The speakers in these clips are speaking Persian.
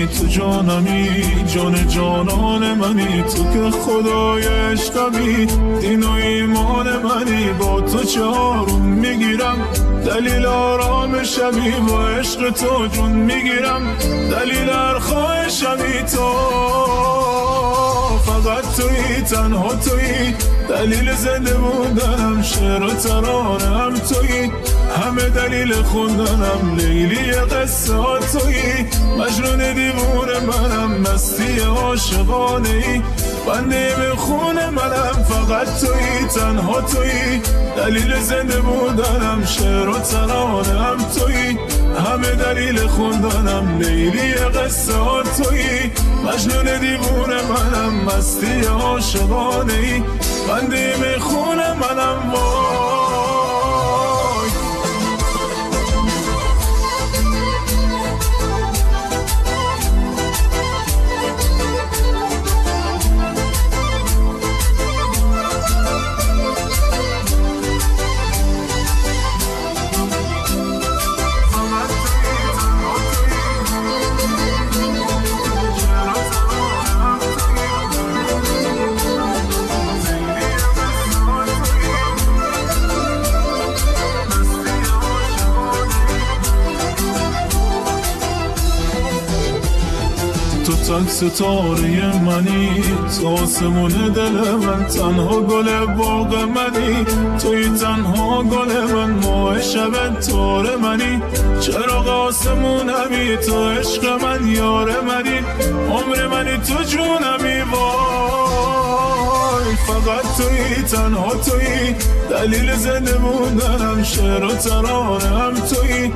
منی تو جانمی، جان جانان منی، تو که خدای عشقمی، دین و ایمان منی، با تو چه آروم میگیرم، دلیل آرام شبی، با عشق تو جون میگیرم، دلیل هر خواهشمی تو، فقط تویی، تنها تویی، دلیل زنده بودنم، شعر و ترانه‌ام تویی، همه دلیل خوندنم، لیلی قصه ها تویی، مجنون دیوونه منم، مستی عاشقانه ای، بنده به خون منم، فقط تویی، تنها تویی، دلیل زنده بودنم، شعر و ترانه‌ام تویی، همه دلیل خوندنم، لیلی قصه ها تویی، مجنون دیوونه منم، مستی عاشقانه ای، بنده به خون منم. تو تک ستاره منی، تو آسمون دل من، تنها گل باغ منی، توی تنها گل من، ماه شب تار منی، چراغ آسمونمی، تو عشق من یار منی، عمر منی، تو جونمی، وای فقط توی، تنها توی، دلیل زنده بودنم، شعر و ترانه‌ام توی،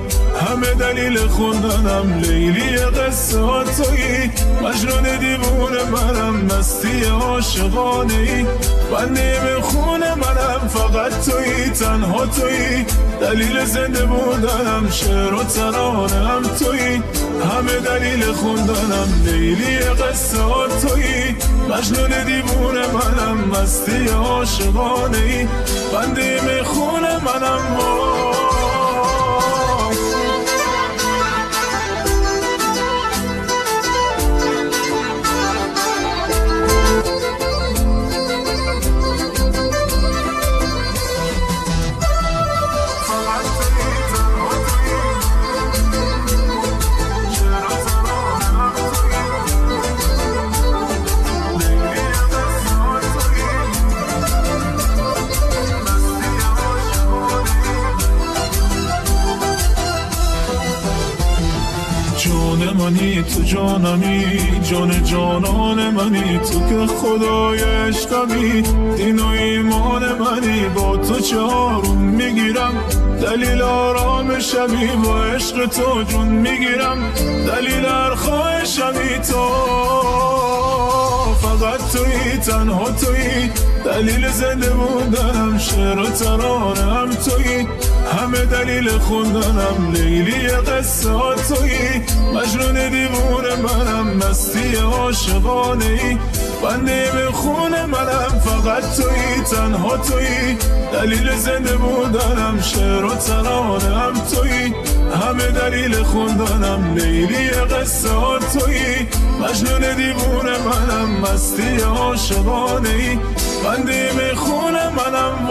همه دلیل خوندنم، لیلی قصه ها تویی، مجنون دیوونه منم، مستی عاشقانه ای، بنده به خون منم، فقط تویی، تنها تویی، دلیل زنده بودنم، شعر و ترانه‌ام تویی، همه دلیل خوندنم، لیلی قصه ها تویی، مجنون دیوونه منم، مستی عاشقانه ای، بنده به خون منم. جان منی تو جانمی، جان جانان منی، تو که خدای عشقمی، دین و ایمان منی، با تو چه آروم میگیرم، دلیل آرام شبی، با عشق تو جون میگیرم، دلیل هر خواهشمی تو، فقط تویی، تنها تویی، دلیل زنده بودنم، شعر و ترانه‌ام تویی، همه دلیل خوندنم، لیلی قصه ها تویی، مجنون دیوونه منم، مستی عاشقانه ای، بنده به خون منم، فقط تویی، تنها تویی، دلیل زنده بودنم، شعر و ترانه‌ام تویی، همه دلیل خوندنم، لیلی قصه ها تویی، مجنون دیوونه منم، مستی عاشقانه ای، بنده به خون منم.